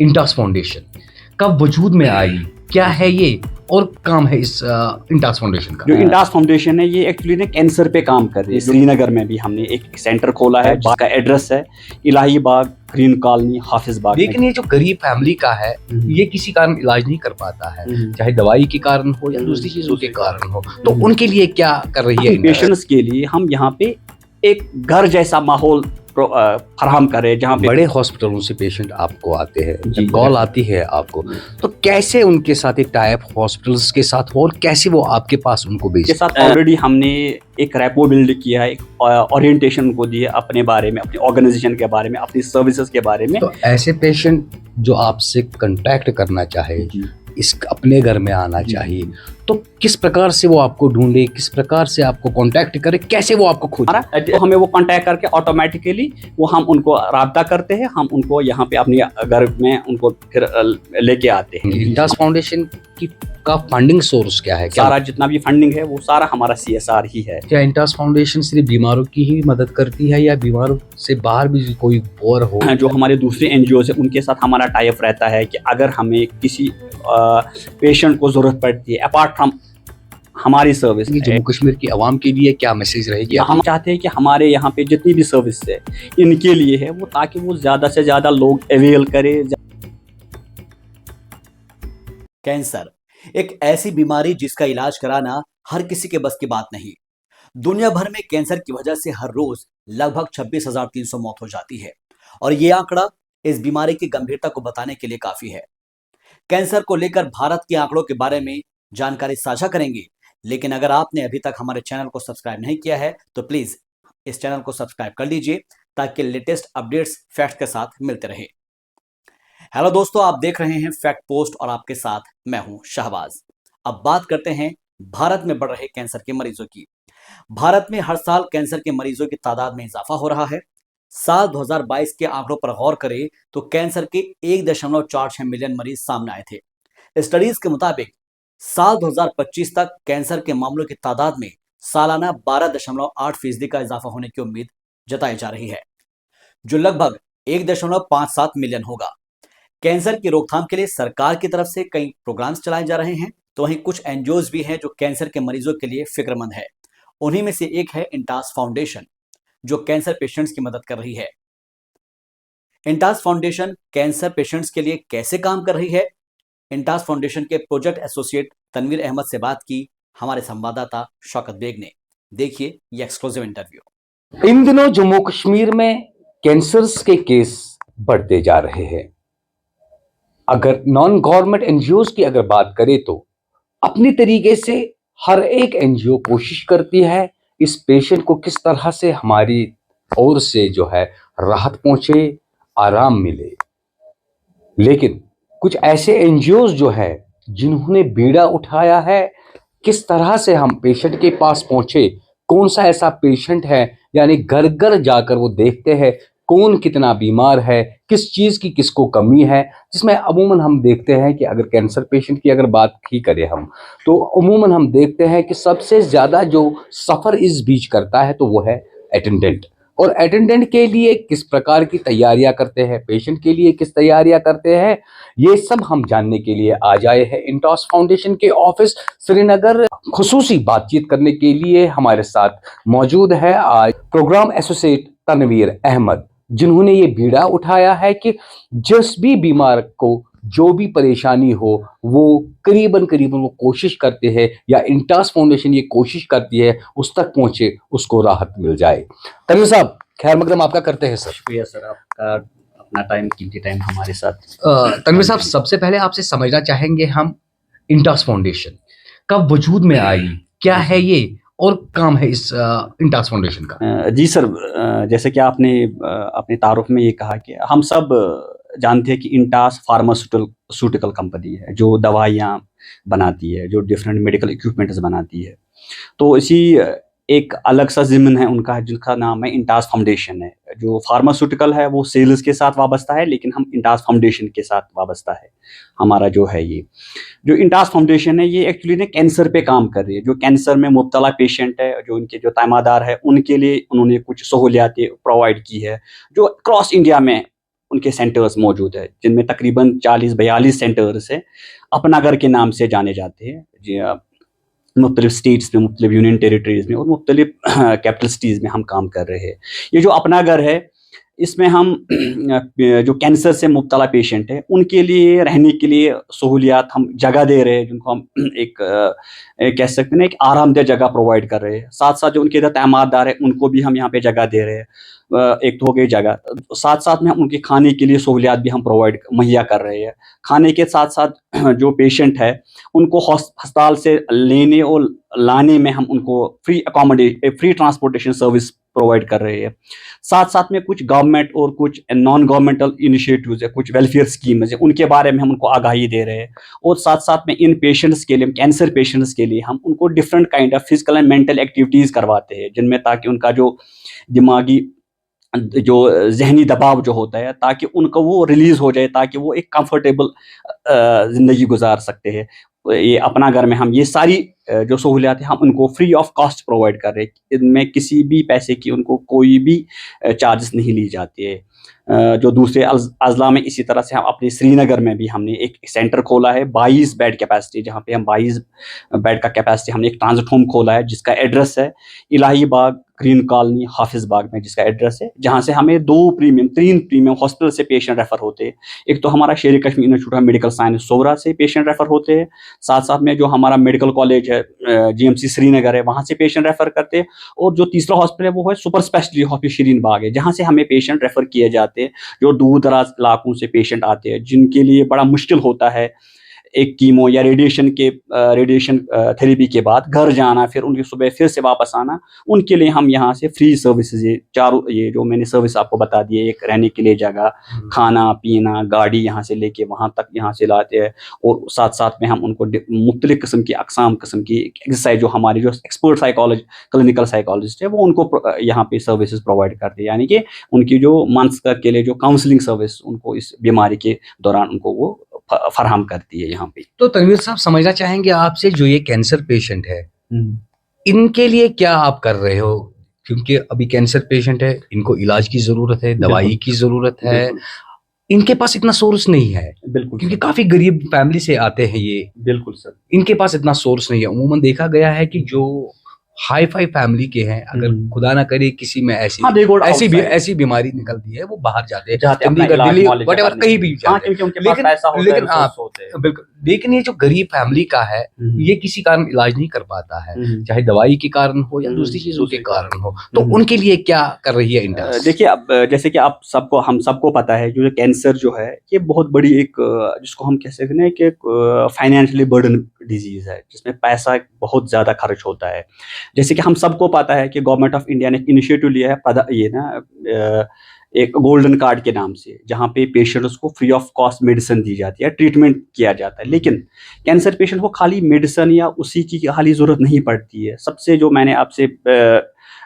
Intas foundation कब वजूद में आई, क्या है ये और काम है इस इंटास फाउंडेशन का? जो इंटास फाउंडेशन है ये एक्चुअली ना कैंसर पे काम कर रही है। श्रीनगर में भी हमने एक सेंटर खोला है जिसका एड्रेस है इलाही बाग ग्रीन कॉलोनी हाफिज बाग। लेकिन ये जो गरीब फैमिली का है ये किसी कारण इलाज नहीं कर पाता है, चाहे दवाई के कारण हो या दूसरी चीजों के कारण हो, तो उनके लिए क्या कर रही है? पेशेंट्स के लिए हम यहाँ पे एक घर जैसा माहौल फराहम करें जहाँ पे बड़े हॉस्पिटलों से पेशेंट आपको आते हैं, जी, जब कॉल आती है आपको, तो कैसे उनके साथ एक टाइप हॉस्पिटल्स के साथ हो और कैसे वो आपके पास उनको के भेजते साथ ऑलरेडी हमने एक रैपो बिल्ड किया है, एक ओरिएंटेशन को दिया अपने बारे में, अपनी ऑर्गेनाइजेशन के बारे में, अपनी सर्विसेज के बारे में। तो ऐसे पेशेंट जो आपसे कांटेक्ट करना चाहे, इस अपने घर में आना चाहिए, तो किस प्रकार से वो आपको ढूंढे, किस प्रकार से आपको कांटेक्ट करे, कैसे वो आपको खोजे? तो हमें वो कांटेक्ट करके ऑटोमेटिकली वो हम उनको राब्ता करते हैं, हम उनको यहाँ पे अपने घर में उनको फिर लेके आते हैं। इंटास फाउंडेशन की का फंडिंग सोर्स क्या है? सारा जितना भी फंडिंग है वो सारा हमारा CSR ही है। क्या इंटास फाउंडेशन सिर्फ बीमारों की ही मदद करती है या बीमारों से बाहर भी कोई और हो? जो हमारे दूसरे NGOs है उनके साथ हमारा टाई अप रहता है कि अगर हमें किसी पेशेंट को जरूरत पड़ती है अपार्ट फ्रॉम हमारी सर्विस, जम्मू कश्मीर की आवाम के लिए क्या मैसेज रहेगी? हम चाहते हैं कि हमारे यहाँ पे जितनी भी सर्विस है इनके लिए है वो, ताकि वो ज्यादा से ज्यादा लोग अवेल करें। कैंसर एक ऐसी बीमारी जिसका इलाज कराना हर किसी के बस की बात नहीं। दुनिया भर में कैंसर की वजह से हर रोज लगभग 26,300 मौत हो जाती है और ये आंकड़ा इस बीमारी की गंभीरता को बताने के लिए काफी है। कैंसर को लेकर भारत के आंकड़ों के बारे में जानकारी साझा करेंगे, लेकिन अगर आपने अभी तक हमारे चैनल को सब्सक्राइब नहीं किया है तो प्लीज इस चैनल को सब्सक्राइब कर लीजिए ताकि लेटेस्ट अपडेट्स फैक्ट के साथ मिलते रहे। हेलो दोस्तों, आप देख रहे हैं फैक्ट पोस्ट और आपके साथ मैं हूं शहबाज। अब बात करते हैं भारत में बढ़ रहे कैंसर के मरीजों की। भारत में हर साल कैंसर के मरीजों की तादाद में इजाफा हो रहा है। साल 2022 के आंकड़ों पर गौर करें तो कैंसर के 1.46 मिलियन मरीज सामने आए थे। स्टडीज के मुताबिक साल 2025 तक कैंसर के मामलों की तादाद में सालाना 12.8% का इजाफा होने की उम्मीद जताई जा रही है, जो लगभग 1.57 मिलियन होगा। कैंसर की रोकथाम के लिए सरकार की तरफ से कई प्रोग्राम्स चलाए जा रहे हैं, तो वहीं कुछ NGOs भी हैं जो कैंसर के मरीजों के लिए फिक्रमंद है। उन्हीं में से एक है इंटास फाउंडेशन, जो कैंसर पेशेंट्स की मदद कर रही है। इंटास फाउंडेशन कैंसर पेशेंट्स के लिए कैसे काम कर रही है, इंटास फाउंडेशन के प्रोजेक्ट एसोसिएट तनवीर अहमद से बात की हमारे संवाददाता शौकत बेग ने। देखिए ये एक्सक्लूसिव इंटरव्यू। इन दिनों जम्मू कश्मीर में कैंसर के केस बढ़ते जा रहे हैं। अगर नॉन गवर्नमेंट NGOs की अगर बात करें तो अपनी तरीके से हर एक NGO कोशिश करती है इस पेशेंट को किस तरह से हमारी ओर से जो है राहत पहुंचे, आराम मिले। लेकिन कुछ ऐसे NGOs जो है जिन्होंने बीड़ा उठाया है किस तरह से हम पेशेंट के पास पहुंचे, कौन सा ऐसा पेशेंट है, यानी घर घर जाकर वो देखते हैं कौन कितना बीमार है, किस चीज़ की किसको कमी है। जिसमें अमूमन हम देखते हैं कि अगर कैंसर पेशेंट की अगर बात ही करें हम, तो अमूमन हम देखते हैं कि सबसे ज़्यादा जो सफ़र इस बीच करता है तो वो है अटेंडेंट। और अटेंडेंट के लिए किस प्रकार की तैयारियां करते हैं, पेशेंट के लिए किस तैयारियां करते हैं, ये सब हम जानने के लिए आज आए हैं इंटास फाउंडेशन के ऑफिस श्रीनगर। खुसूसी बातचीत करने के लिए हमारे साथ मौजूद है आज प्रोग्राम एसोसिएट तनवीर अहमद, जिन्होंने ये बीड़ा उठाया है कि जिस भी बीमार को जो भी परेशानी हो वो करीबन वो कोशिश करते हैं या इंटास फाउंडेशन ये कोशिश करती है उस तक पहुंचे, उसको राहत मिल जाए। तनवीर साहब, खैर मकदम आपका करते हैं सर। शुक्रिया सर, आपका अपना टाइम, कीमती टाइम हमारे साथ। तनवीर साहब, सबसे पहले आपसे समझना चाहेंगे हम इंटास फाउंडेशन कब वजूद में आई, क्या है ये और काम है इस इंटास फाउंडेशन का? जी सर, जैसे कि आपने अपने तारुफ में ये कहा कि हम सब जानते हैं कि इंटास फार्मास्यूटिकल कंपनी है जो दवाइयाँ बनाती है, जो डिफरेंट मेडिकल इक्विपमेंट्स बनाती है। तो इसी एक अलग सा ज़िम्न है उनका, जिनका नाम है इंटास फाउंडेशन है। जो फार्मास्यूटिकल है वो सेल्स के साथ वाबस्ता है, लेकिन हम इंटास फाउंडेशन के साथ वाबस्ता है हमारा जो है ये। जो इंटास फाउंडेशन है ये एक्चुअली ना कैंसर पे काम कर रही है। जो कैंसर में मुब्तला पेशेंट है, जो उनके जो तीमारदार है, उनके लिए उन्होंने कुछ सहूलियातें प्रोवाइड की है जो क्रॉस इंडिया में उनके सेंटर्स मौजूद है, जिनमें तकरीबन 40-42 सेंटर्स है अपना घर के नाम से जाने जाते हैं जी। मुख्तलिफ स्टेट्स में, मुख्तलिफ यूनियन टेरिटरीज में और मुख्तलिफ कैपिटल सिटीज़ में हम काम कर रहे हैं। ये जो अपना घर है, इसमें हम जो कैंसर से मुब्तला पेशेंट है उनके लिए रहने के लिए सहूलियात हम जगह दे रहे हैं, जिनको हम एक कह सकते हैं ना, एक आरामदेह जगह प्रोवाइड कर रहे हैं। साथ साथ जो उनके इधर तैमारदार है उनको भी हम यहाँ पे जगह दे रहे हैं। एक तो हो गई जगह, साथ साथ में हम उनके खाने के लिए सहूलियात भी हम प्रोवाइड मुहैया कर रहे हैं। खाने के साथ साथ जो पेशेंट है उनको अस्पताल से लेने और लाने में हम उनको फ्री ट्रांसपोर्टेशन सर्विस प्रोवाइड कर रहे हैं। साथ साथ में कुछ गवर्नमेंट और कुछ नॉन गवर्नमेंटल इनिशिएटिव्स है, कुछ वेलफेयर स्कीम्स है, उनके बारे में हम उनको आगाही दे रहे हैं। और साथ साथ में इन पेशेंट्स के लिए, कैंसर पेशेंट्स के लिए हम उनको different kind of physical and mental activities करवाते हैं, जिनमें ताकि उनका जो दिमागी जो जहनी दबाव जो होता है, ताकि उनको वो रिलीज़ हो जाए, ताकि वो एक कंफर्टेबल ज़िंदगी गुजार सकते हैं। ये अपना घर में हम ये सारी जो सहूलियात है हम उनको फ्री ऑफ कॉस्ट प्रोवाइड कर रहे हैं। इनमें किसी भी पैसे की उनको कोई भी चार्जेस नहीं ली जाती है। जो दूसरे अज़ला में इसी तरह से हम अपने श्रीनगर में भी हमने एक सेंटर खोला है 22 बेड कैपेसिटी, जहाँ पे हम 22 बेड का कैपेसिटी, हमने एक ट्रांजिट होम खोला है जिसका एड्रेस है इलाही बाग ग्रीन कॉलोनी हाफिज बाग में, जिसका एड्रेस है, जहाँ से हमें 3 प्रीमियम हॉस्पिटल से पेशेंट रेफर होते हैं। एक तो हमारा Sher Kashmir institute of medical science Soura से पेशेंट रेफर होते हैं। साथ साथ में जो हमारा मेडिकल कॉलेज है GMC श्रीनगर है, वहाँ से पेशेंट रेफर करते हैं। और जो तीसरा हॉस्पिटल है वो है सुपर स्पेशलिटी हॉस्पिटल शीरीन बाग है, जहाँ से हमें पेशेंट रेफर किए जाते हैं जो दूर दराज इलाकों से पेशेंट आते हैं, जिनके लिए बड़ा मुश्किल होता है एक कीमो या रेडिएशन थेरेपी के बाद घर जाना, फिर उनकी सुबह फिर से वापस आना। उनके लिए हम यहाँ से फ्री सर्विसेज, ये जो मैंने सर्विस आपको बता दी है, एक रहने के लिए जगह, खाना पीना, गाड़ी यहाँ से लेके वहाँ तक यहाँ से लाते हैं। और साथ साथ में हम उनको मुख्तलिफ किस्म की अक़साम किस्म की एक्सरसाइज, जो हमारी जो एक्सपर्ट क्लिनिकल साइकोलॉजिस्ट है वो उनको यहाँ पे सर्विसेज प्रोवाइड करते हैं, यानी कि उनकी जो मंथ्स के लिए जो काउंसलिंग सर्विस उनको इस बीमारी के दौरान उनको वो फराहम करती है यहाँ पे। तो तनवीर साहब, समझना चाहेंगे आपसे, जो ये कैंसर पेशेंट है इनके लिए क्या आप कर रहे हो? क्योंकि अभी कैंसर पेशेंट है, इनको इलाज की जरूरत है, दवाई की जरूरत है, इनके पास इतना सोर्स नहीं है। बिल्कुल, क्योंकि काफी गरीब फैमिली से आते हैं ये। बिल्कुल सर, इनके पास इतना सोर्स नहीं है। अमूमन देखा गया है कि जो हाई फाई फैमिली के हैं, अगर खुदा ना करे किसी में ऐसी बीमारी निकलती है, वो बाहर जाते हैं, चंडीगढ़, दिल्ली, व्हाटएवर, कहीं भी जाते हैं। बिल्कुल, लेकिन ये जो गरीब फैमिली का है, ये किसी कारण इलाज नहीं कर पाता है, चाहे दवाई के कारण हो या दूसरी चीजों के कारण हो। तो उनके लिए क्या कर रही है इंडस? देखिए, अब जैसे कि हम सबको पता है, जो कैंसर जो है ये बहुत बड़ी एक, जिसको हम कह सकते हैं कि फाइनेंशियली बर्डन डिजीज है, जिसमें पैसा बहुत ज्यादा खर्च होता है। जैसे कि हम सबको पता है कि गवर्नमेंट ऑफ इंडिया ने एक इनिशिएटिव लिया है एक गोल्डन कार्ड के नाम से, जहाँ पे पेशेंट्स को फ्री ऑफ कॉस्ट मेडिसिन दी जाती है, ट्रीटमेंट किया जाता है। लेकिन कैंसर पेशेंट को खाली मेडिसिन या उसी की खाली ज़रूरत नहीं पड़ती है। सबसे जो मैंने आपसे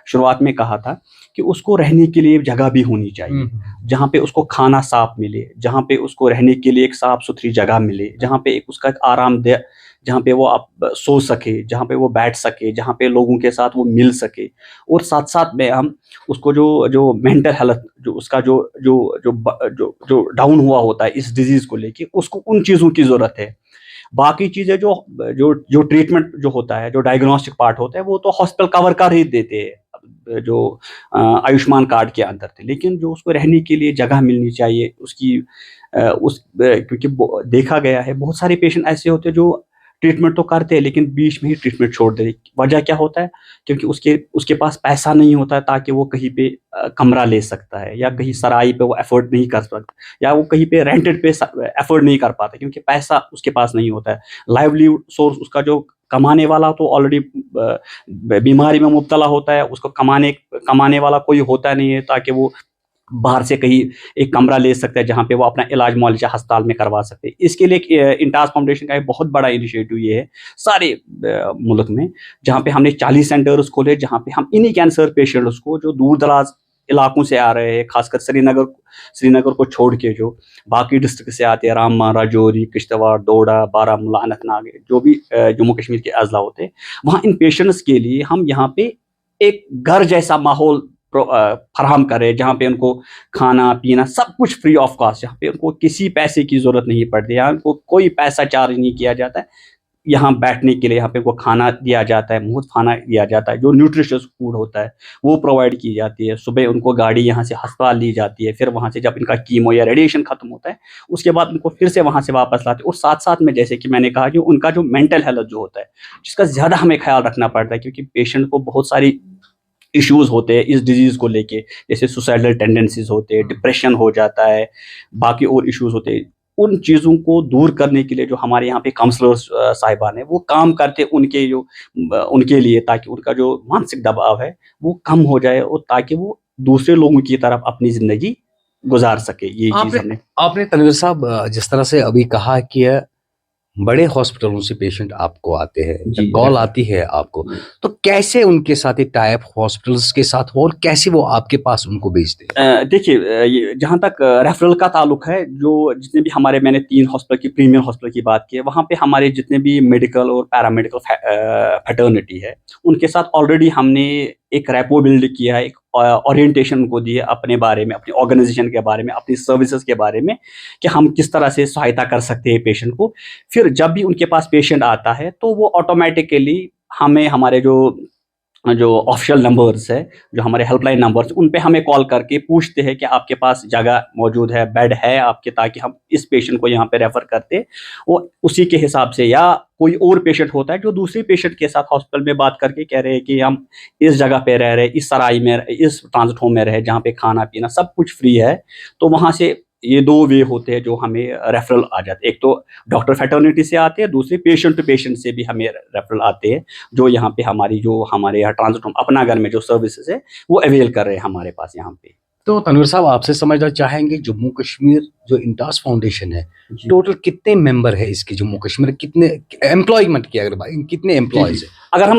शुरुआत में कहा था कि उसको रहने के लिए जगह भी होनी चाहिए, जहाँ पे उसको खाना साफ मिले, जहाँ पे उसको रहने के लिए एक साफ सुथरी जगह मिले, जहाँ पे उसका एक आरामदेह, जहाँ पे वो आप सो सके, जहाँ पे वो बैठ सके, जहाँ पे लोगों के साथ वो मिल सके। और साथ साथ में हम उसको जो मेंटल हेल्थ, जो उसका जो डाउन हुआ होता है इस डिजीज़ को लेके, उसको उन चीज़ों की ज़रूरत है। बाकी चीज़ें जो ट्रीटमेंट जो होता है, जो डायग्नोस्टिक पार्ट होता है, वो तो हॉस्पिटल कवर कर ही देते हैं, जो आयुष्मान कार्ड के अंदर थे। लेकिन जो उसको रहने के लिए जगह मिलनी चाहिए उसकी, क्योंकि देखा गया है बहुत सारे पेशेंट ऐसे होते हैं जो ट्रीटमेंट तो करते हैं लेकिन बीच में ही ट्रीटमेंट छोड़ देते। वजह क्या होता है? क्योंकि उसके पास पैसा नहीं होता है ताकि वो कहीं पे कमरा ले सकता है, या कहीं सराय पे वो अफोर्ड नहीं कर सकता, या वो कहीं पे रेंटेड पे अफोर्ड नहीं कर पाता, क्योंकि पैसा उसके पास नहीं होता है। लाइवलीहुड सोर्स उसका जो कमाने वाला तो ऑलरेडी बीमारी में मुब्तला होता है, उसको कमाने वाला कोई होता नहीं है ताकि वो बाहर से कहीं एक कमरा ले सकता है जहाँ पे वो अपना इलाज मुआलजा अस्पताल में करवा सकते हैं। इसके लिए इंटास फाउंडेशन का एक बहुत बड़ा इनिशिएटिव ये है सारे मुल्क में, जहाँ पे हमने 40 सेंटर्स खोले, जहाँ पे हम इन्हीं कैंसर पेशेंट्स को जो दूर दराज इलाकों से आ रहे हैं, खासकर श्रीनगर को छोड़ के जो बाकी डिस्ट्रिक्ट से आते हैं, रामबन, राजौरी, किश्तवाड़, डोडा, बारामूला, अनंतनाग, जो भी जम्मू कश्मीर के अजला होते हैं, वहाँ इन पेशेंट्स के लिए हम यहाँ पे एक घर जैसा माहौल फराहम करे, जहाँ पे उनको खाना पीना सब कुछ फ्री ऑफ कॉस्ट, जहाँ पे उनको किसी पैसे की ज़रूरत नहीं पड़ती, यहाँ उनको कोई पैसा चार्ज नहीं किया जाता है। यहाँ बैठने के लिए यहाँ पे उनको खाना दिया जाता है, मुफ्त खाना दिया जाता है, जो न्यूट्रिशियस फूड होता है वो प्रोवाइड की जाती है। सुबह उनको गाड़ी यहाँ से अस्पताल ली जाती है, फिर वहाँ से जब इनका कीमो या रेडिएशन खत्म होता है उसके बाद उनको फिर से वहाँ से वापस लाते हैं। और साथ साथ में जैसे कि मैंने कहा, जो उनका जो मेंटल हेल्थ जो होता है, जिसका ज़्यादा हमें ख्याल रखना पड़ता है, क्योंकि पेशेंट को बहुत सारी इश्यूज होते हैं इस डिजीज़ को लेके, जैसे सुसाइडल टेंडेंसीज होते हैं, डिप्रेशन हो जाता है, बाकी और इश्यूज होते हैं। उन चीज़ों को दूर करने के लिए जो हमारे यहाँ पे काउंसलर्स साहिबान हैं वो काम करते हैं उनके लिए, ताकि उनका जो मानसिक दबाव है वो कम हो जाए और ताकि वो दूसरे लोगों की तरफ अपनी ज़िंदगी गुजार सके। ये चीज़ हमने आपने तनवीर साहब जिस तरह से अभी कहा कि बड़े हॉस्पिटलों से पेशेंट आपको आते हैं, जी, कॉल आती है आपको, तो कैसे उनके साथ एक टाइप हॉस्पिटल्स के साथ हो और कैसे वो आपके पास उनको भेजते हैं? देखिए, ये जहाँ तक रेफरल का ताल्लुक है, जो जितने भी हमारे, मैंने 3 हॉस्पिटल की प्रीमियर हॉस्पिटल की बात की है, वहाँ पे हमारे जितने भी मेडिकल और पैरामेडिकल फ्रेटर्निटी है, उनके साथ ऑलरेडी हमने एक रैपो बिल्ड किया है, एक ओरिएंटेशन उनको दी है अपने बारे में, अपनी ऑर्गेनाइजेशन के बारे में, अपनी सर्विसेज के बारे में, कि हम किस तरह से सहायता कर सकते हैं पेशेंट को। फिर जब भी उनके पास पेशेंट आता है तो वो ऑटोमेटिकली हमें हमारे जो ऑफिशियल नंबर्स है, जो हमारे हेल्पलाइन नंबर्स, उन पे हमें कॉल करके पूछते हैं कि आपके पास जगह मौजूद है, बेड है आपके, ताकि हम इस पेशेंट को यहाँ पे रेफ़र करते। वो उसी के हिसाब से, या कोई और पेशेंट होता है जो दूसरे पेशेंट के साथ हॉस्पिटल में बात करके कह रहे हैं कि हम इस जगह पे रह रहे, इस सराय में, इस ट्रांजिट होम में रहे, जहाँ पे खाना पीना सब कुछ फ्री है। तो वहाँ से ये 2 वे होते हैं जो हमें रेफरल आ जाते हैं। एक तो डॉक्टर फ्रेटर्निटी से आते हैं, दूसरे पेशेंट टू पेशेंट से भी हमें रेफरल आते हैं, जो यहाँ पे हमारे यहाँ ट्रांजिट होम अपना घर में जो सर्विसेज है वो अवेल कर रहे हैं हमारे पास यहाँ पे। तो तनवीर साहब आपसे समझना चाहेंगे, जम्मू कश्मीर जो इंटास फाउंडेशन है, टोटल कितने मेंबर है इसके? जम्मू कश्मीर कितने एम्प्लॉयमेंट की अगर बात, कितने एम्प्लॉयज है? अगर हम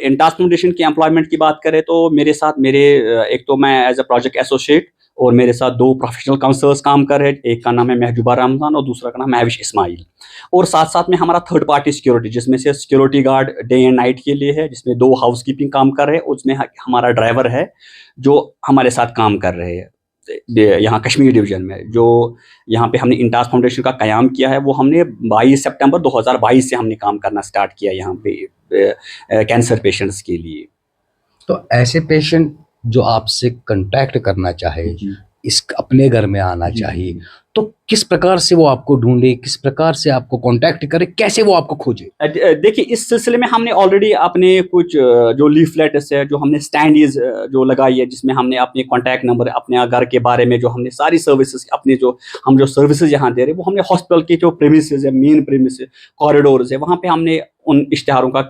इंटास फाउंडेशन की एम्प्लॉयमेंट की बात करें तो मेरे साथ एक तो मैं एज अ प्रोजेक्ट एसोसिएट और मेरे साथ 2 प्रोफेशनल काउंसलर्स काम कर रहे हैं। एक का नाम है महजूबा रमजान और दूसरा का नाम है महविश इस्माइल। और साथ साथ में हमारा थर्ड पार्टी सिक्योरिटी, जिसमें से security guard day and night के लिए है, जिसमें 2 हाउसकीपिंग काम कर रहे हैं, उसमें हमारा ड्राइवर है जो हमारे साथ काम कर रहे हैं यहाँ कश्मीर डिवीज़न में। जो यहाँ पे हमने इंटास फाउंडेशन का क़याम किया है, वो हमने 22 सितंबर 2022 से हमने काम करना स्टार्ट किया यहाँ पे कैंसर पेशेंट्स के लिए। तो ऐसे पेशेंट जो आपसे कांटेक्ट करना चाहे, इस अपने घर में आना चाहिए, तो किस प्रकार से वो आपको ढूंढे, किस प्रकार से आपको कांटेक्ट करे, कैसे वो आपको खोजे? देखिए, इस सिलसिले में हमने ऑलरेडी अपने कुछ जो लीफलेट्स है, जो हमने स्टैंडीज जो लगाई है, जिसमें हमने अपने कांटेक्ट नंबर, अपने घर के बारे में, जो हमने सारी सर्विसेज, अपने जो सर्विसेज यहाँ दे रहे हैं, वो हमने हॉस्पिटल के जो प्रेमिसेस है, मेन प्रेमिसेस, कॉरिडोर्स है, वहाँ पे हमने उन इश्तिहारों का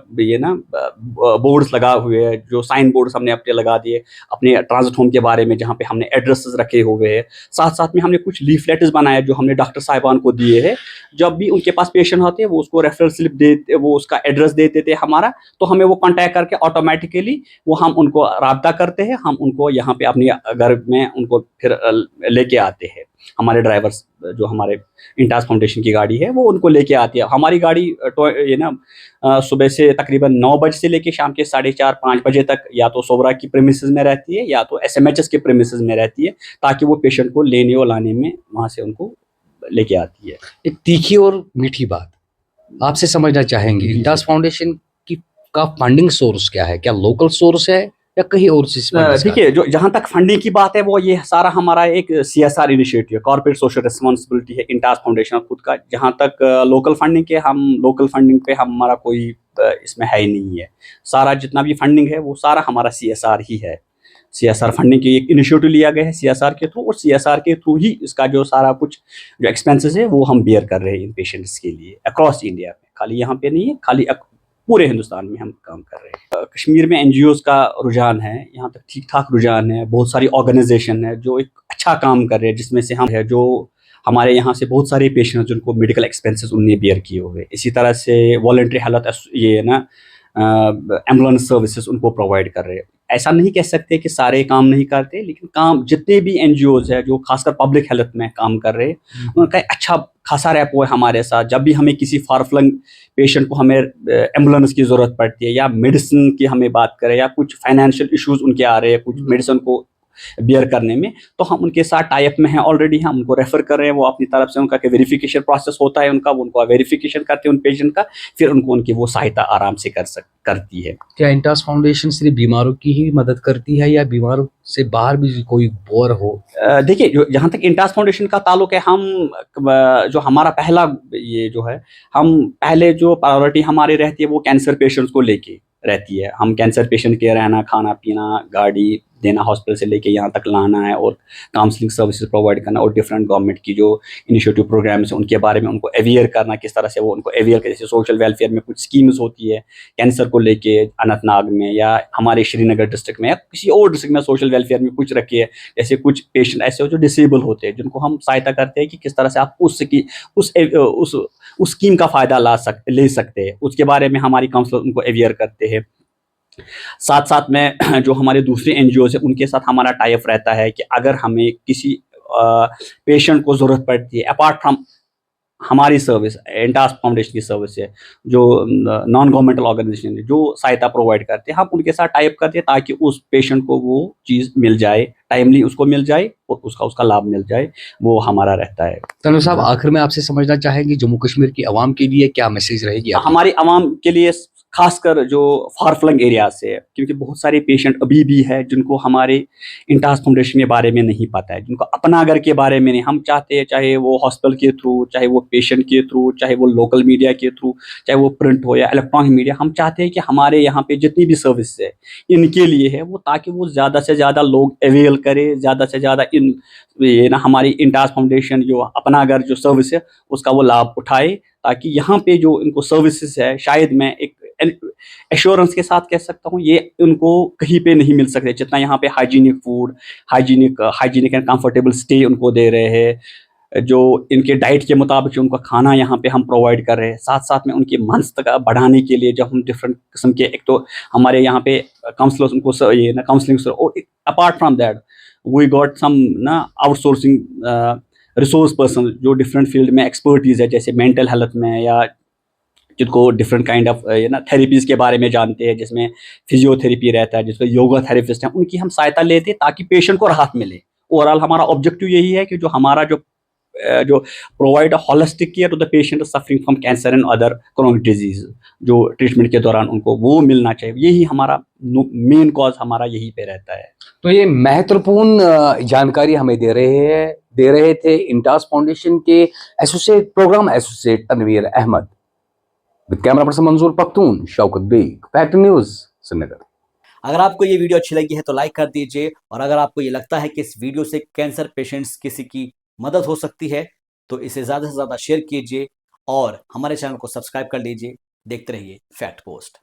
बोर्ड्स लगा हुए हैं, जो साइन बोर्ड्स हमने अपने लगा दिए अपने ट्रांजिट होम के बारे में, जहाँ पे हमने एड्रेसेस रखे हुए हैं। साथ साथ में हमने कुछ लीफलेट्स बनाए जो हमने डॉक्टर साहिबान को दिए हैं। जब भी उनके पास पेशेंट होते हैं वो उसको रेफरल स्लिप देते, वो उसका एड्रेस देते थे हमारा, तो हमें वो कांटेक्ट करके ऑटोमेटिकली वो हम उनको राब्ता करते हैं, हम उनको यहाँ पे अपने घर में उनको फिर लेके आते हैं। हमारे ड्राइवर्स, जो हमारे इंटास फाउंडेशन की गाड़ी है, वो उनको लेके आती है। हमारी गाड़ी सुबह से तकरीबन 9 बजे से लेके शाम के 4:30-5 बजे तक या तो सोबरा की प्रेमिसेस में रहती है या तो एसएमएचएस के प्रेमिसेस में रहती है, ताकि वो पेशेंट को लेने और लाने में वहाँ से उनको लेके आती है। एक तीखी और मीठी बात आपसे समझना चाहेंगे, इंटास फाउंडेशन का फंडिंग सोर्स क्या है? क्या लोकल सोर्स है या कहीं और से? देखिए, जो जहाँ तक फंडिंग की बात है, वो ये सारा हमारा एक CSR initiative, corporate social responsibility है इंटास फाउंडेशन खुद का। जहाँ तक लोकल फंडिंग पे हमारा कोई इसमें है ही नहीं है। सारा जितना भी फंडिंग है वो सारा हमारा CSR ही है। CSR फंडिंग की एक इनिशिएटिव लिया गया है CSR के थ्रू, और CSR के थ्रू ही इसका जो सारा कुछ जो एक्सपेंसेस है वो हम बेयर कर रहे हैं इन पेशेंट्स के लिए अक्रॉस इंडिया में। खाली यहाँ पे नहीं है, खाली पूरे हिंदुस्तान में हम काम कर रहे हैं। कश्मीर में NGOs का रुझान है, यहाँ तक ठीक ठाक रुझान है। बहुत सारी ऑर्गेनाइजेशन है जो एक अच्छा काम कर रहे हैं, जिसमें से हम है जो हमारे यहाँ से बहुत सारे पेशेंट जिनको मेडिकल एक्सपेंसेस उनने बेयर किए हुए। इसी तरह से वॉलंटरी हेल्थ एम्बुलेंस सर्विसेज उनको प्रोवाइड कर रहे हैं। ऐसा नहीं कह सकते कि सारे काम नहीं करते, लेकिन काम जितने भी NGOs है जो खासकर पब्लिक हेल्थ में काम कर रहे हैं, उनका अच्छा खासा रैपो है हमारे साथ। जब भी हमें किसी फार फ्लंग पेशेंट को हमें एम्बुलेंस की ज़रूरत पड़ती है या मेडिसिन की हमें बात करें या कुछ फाइनेंशियल इश्यूज उनके आ रहे हैं कुछ मेडिसिन को बियर करने में, तो हम उनके साथ टाई अप में हैं ऑलरेडी, हम उनको रेफर कर रहे हैं। वो अपनी तरफ से उनका वेरिफिकेशन प्रोसेस होता है उनका, उनको वेरिफिकेशन करते हैं उन पेशेंट का, फिर उनको उनकी वो सहायता आराम से करती है। क्या इंटास फाउंडेशन सिर्फ बीमारों की ही मदद करती है या बीमारों से बाहर भी कोई बोर हो? देखिए, जहाँ तक इंटास फाउंडेशन का ताल्लुक है, हम जो हमारा पहला ये जो है, हम पहले जो प्रायोरिटी हमारी रहती है वो कैंसर पेशेंट्स को लेके रहती है। हम कैंसर पेशेंट के रहना, खाना पीना, गाड़ी देना हॉस्पिटल से लेके यहाँ तक लाना है, और काउंसलिंग सर्विसेज प्रोवाइड करना, और डिफरेंट गवर्नमेंट की जो इनिशिएटिव प्रोग्राम्स हैं उनके बारे में उनको अवेयर करना, किस तरह से वो उनको अवेयर करें। जैसे सोशल वेलफेयर में कुछ स्कीम्स होती है कैंसर को लेके, अनंतनाग में या हमारे श्रीनगर डिस्ट्रिक्ट में या किसी और डिस्ट्रिक्ट में सोशल वेलफेयर में कुछ रखी है। जैसे कुछ पेशेंट ऐसे हो जो डिसेबल होते हैं, जिनको हम सहायता करते हैं कि किस तरह से आप उस स्कीम का फ़ायदा ले सकते हैं, उसके बारे में हमारी काउंसलर उनको अवेयर करते हैं। साथ साथ में जो हमारे दूसरे एनजीओज हैं उनके साथ हमारा टाई अप रहता है कि अगर हमें किसी पेशेंट को ज़रूरत पड़ती है, अपार्ट फ्रॉम हमारी सर्विस, इंटास फाउंडेशन की सर्विस है, जो नॉन गवर्नमेंटल ऑर्गेनाइजेशन है जो सहायता प्रोवाइड करते हैं, हम उनके साथ टाई अप करते हैं ताकि उस पेशेंट को वो चीज़ मिल जाए, टाइमली उसको मिल जाए और उसका लाभ मिल जाए, वो हमारा रहता है। तनवीर साहब, आखिर में आपसे समझना चाहेंगे जम्मू कश्मीर की आवाम के लिए क्या मैसेज रहेगी आपकी? हमारी आवाम के लिए खासकर जो फार फ्लंग एरिया से है, क्योंकि बहुत सारे पेशेंट अभी भी है जिनको हमारे इंटास फाउंडेशन के बारे में नहीं पता है, जिनको अपना घर के बारे में नहीं। हम चाहते हैं चाहे वो हॉस्पिटल के थ्रू, चाहे वो पेशेंट के थ्रू, चाहे वो लोकल मीडिया के थ्रू, चाहे वो प्रिंट हो या इलेक्ट्रॉनिक मीडिया, हम चाहते हैं कि हमारे यहाँ पे जितनी भी सर्विस है इनके लिए है वो, ताकि वो ज़्यादा से ज़्यादा लोग अवेल करें, ज़्यादा से ज़्यादा ये ना हमारी इंटास फाउंडेशन जो अपना घर जो सर्विस है उसका वो लाभ उठाए, ताकि यहाँ पे जो इनको सर्विसेज है, शायद मैं एक एश्योरेंस के साथ कह सकता हूँ, ये उनको कहीं पे नहीं मिल सकते जितना यहाँ पे hygienic food, hygienic and comfortable stay उनको दे रहे हैं, जो इनके डाइट के मुताबिक जो उनका खाना यहाँ पे हम प्रोवाइड कर रहे हैं। साथ साथ में उनकी मानसिकता बढ़ाने के लिए जब हम डिफरेंट किस्म के, एक तो हमारे यहाँ पे काउंसलर्स उनको ये ना काउंसलिंग, और apart from that we got some ना आउटसोर्सिंग रिसोर्स पर्सन जो डिफरेंट फील्ड में एक्सपर्टीज़ है, जैसे मेंटल हेल्थ में, या जिनको डिफरेंट काइंड ऑफ थेरेपीज़ के बारे में जानते हैं, जिसमें फिजियोथेरेपी रहता है, जिसमें योगा थेरेपिस्ट हैं, उनकी हम सहायता लेते हैं ताकि पेशेंट को राहत मिले। ओवरऑल हमारा ऑब्जेक्टिव यही है कि जो हमारा जो provide a holistic care to the patient suffering from cancer and other chronic disease, जो ट्रीटमेंट के दौरान उनको वो मिलना चाहिए। यही हमारा मेन कॉज हमारा यही पे रहता है। तो ये महत्वपूर्ण जानकारी हमें दे रहे थे इंटास फाउंडेशन के program associate Tanveer Ahmad. With camera person Manzoor Pakhtoon, Shaukat Baig, fact news, Srinagar. अगर आपको ये वीडियो अच्छी लगी है तो लाइक कर दीजिए, और अगर आपको ये लगता है कि इस वीडियो से कैंसर पेशेंट्स किसी की मदद हो सकती है तो इसे ज़्यादा से ज़्यादा शेयर कीजिए और हमारे चैनल को सब्सक्राइब कर लीजिए। देखते रहिए फैक्ट पोस्ट।